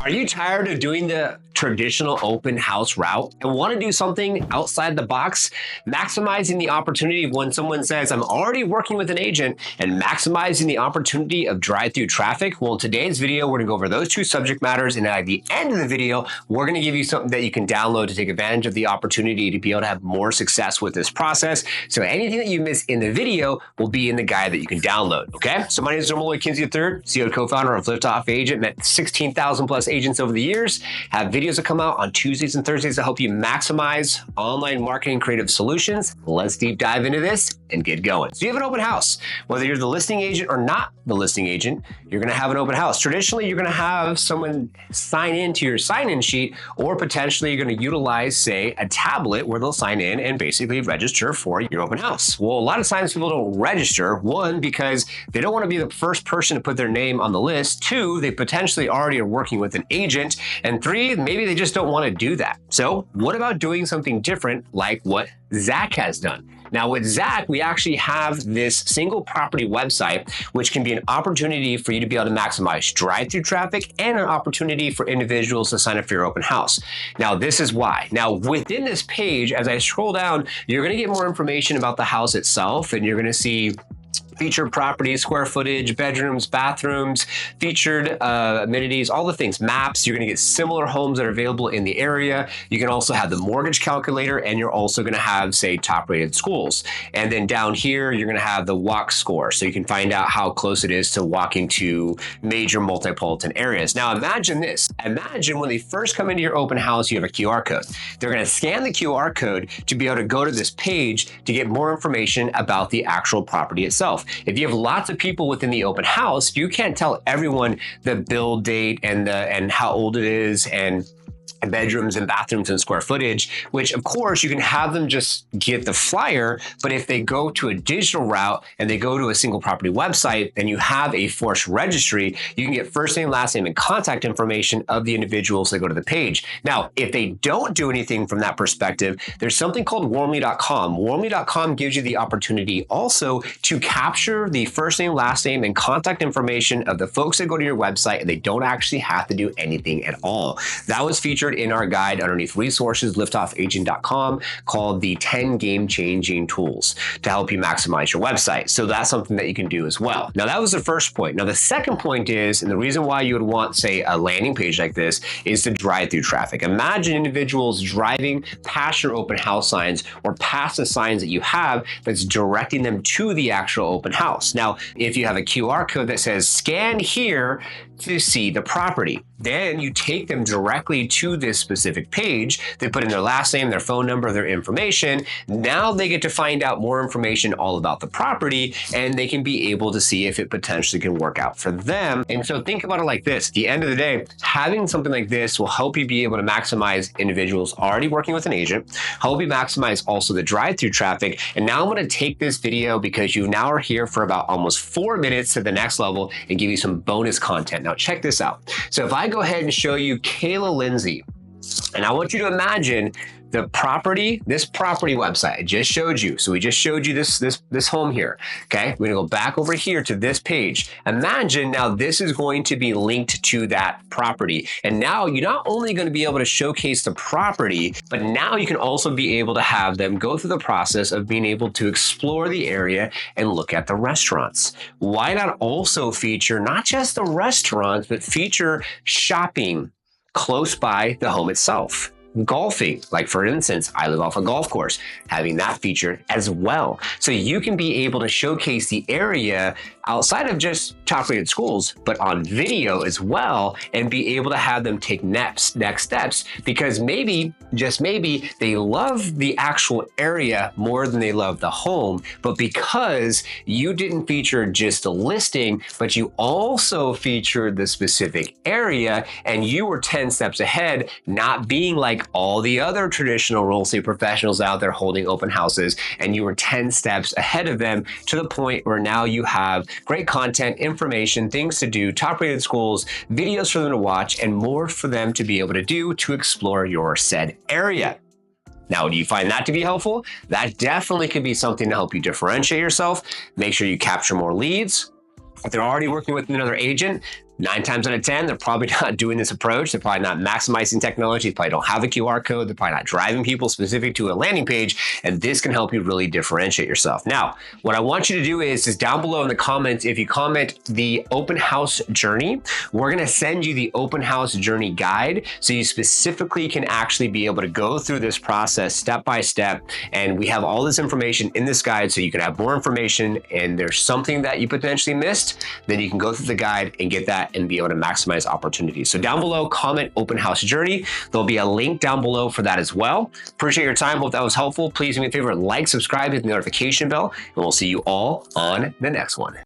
Are you tired of doing the traditional open house route and want to do something outside the box? Maximizing the opportunity of when someone says, I'm already working with an agent, and maximizing the opportunity of drive-through traffic? Well, in today's video, we're going to go over those two subject matters. And at the end of the video, we're going to give you something that you can download to take advantage of the opportunity to be able to have more success with this process. So anything that you miss in the video will be in the guide that you can download. Okay. So my name is Dermot Kinsey III, CEO and co-founder of Liftoff Agent. Met 16,000 plus agents over the years, have videos that come out on Tuesdays and Thursdays to help you maximize online marketing creative solutions. Let's deep dive into this and get going. So you have an open house. Whether you're the listing agent or not the listing agent, you're going to have an open house. Traditionally, you're going to have someone sign into your sign-in sheet, or potentially you're going to utilize, say, a tablet where they'll sign in and basically register for your open house. Well, a lot of times people don't register. One, because they don't want to be the first person to put their name on the list. Two, they potentially already are working with an agent. And three, maybe they just don't want to do that. So what about doing something different like what Zach has done? Now with Zach, we actually have this single property website, which can be an opportunity for you to be able to maximize drive-through traffic and an opportunity for individuals to sign up for your open house. Now this is why. Now within this page, as I scroll down, you're going to get more information about the house itself, and you're going to see featured properties, square footage, bedrooms, bathrooms, featured amenities, all the things, maps. You're going to get similar homes that are available in the area. You can also have the mortgage calculator, and you're also going to have, say, top rated schools. And then down here, you're going to have the walk score. So you can find out how close it is to walking to major multipolitan areas. Now imagine this. Imagine when they first come into your open house, you have a QR code. They're going to scan the QR code to be able to go to this page to get more information about the actual property itself. If you have lots of people within the open house, you can't tell everyone the build date and how old it is and bedrooms and bathrooms and square footage, which of course you can have them just get the flyer. But if they go to a digital route and they go to a single property website and you have a forced registry, you can get first name, last name, and contact information of the individuals that go to the page. Now, if they don't do anything from that perspective, there's something called warmly.com. Warmly.com gives you the opportunity also to capture the first name, last name, and contact information of the folks that go to your website, and they don't actually have to do anything at all. That was featured in our guide underneath resources, liftoffagent.com, called the 10 game-changing tools to help you maximize your website. So that's something that you can do as well. Now that was the first point. Now the second point is, and the reason why you would want, say, a landing page like this, is to drive through traffic. Imagine individuals driving past your open house signs or past the signs that you have that's directing them to the actual open house. Now, if you have a QR code that says scan here to see the property, then you take them directly to this specific page. They put in their last name, their phone number, their information. Now they get to find out more information all about the property, and they can be able to see if it potentially can work out for them. And so think about it like this. At the end of the day, having something like this will help you be able to maximize individuals already working with an agent, help you maximize also the drive-through traffic. And now I'm going to take this video, because you now are here for about almost 4 minutes to the next level, and give you some bonus content. Now check this out. So if I go ahead and show you Kayla Lindsay, and I want you to imagine the property, this property website I just showed you. So we just showed you this home here. Okay, we're gonna go back over here to this page. Imagine now this is going to be linked to that property. And now you're not only gonna be able to showcase the property, but now you can also be able to have them go through the process of being able to explore the area and look at the restaurants. Why not also feature not just the restaurants, but feature shopping close by the home itself? Golfing, like for instance, I live off a golf course, having that featured as well. So you can be able to showcase the area outside of just top rated schools, but on video as well, and be able to have them take next steps, because maybe, just maybe, they love the actual area more than they love the home. But because you didn't feature just the listing, but you also featured the specific area, and you were 10 steps ahead, not being like all the other traditional real estate professionals out there holding open houses, and you were 10 steps ahead of them, to the point where now you have great content, information, things to do, top rated schools, videos for them to watch, and more for them to be able to do to explore your said area. Now, do you find that to be helpful? That definitely could be something to help you differentiate yourself, make sure you capture more leads. If they're already working with another agent, 9 times out of 10, they're probably not doing this approach. They're probably not maximizing technology. They probably don't have a QR code. They're probably not driving people specific to a landing page. And this can help you really differentiate yourself. Now, what I want you to do is down below in the comments, if you comment the open house journey, we're going to send you the open house journey guide. So you specifically can actually be able to go through this process step by step. And we have all this information in this guide so you can have more information, and there's something that you potentially missed, then you can go through the guide and get that and be able to maximize opportunities. So down below, comment open house journey. There'll be a link down below for that as well. Appreciate your time. Hope that was helpful. Please do me a favor, like, subscribe, hit the notification bell, and we'll see you all on the next one.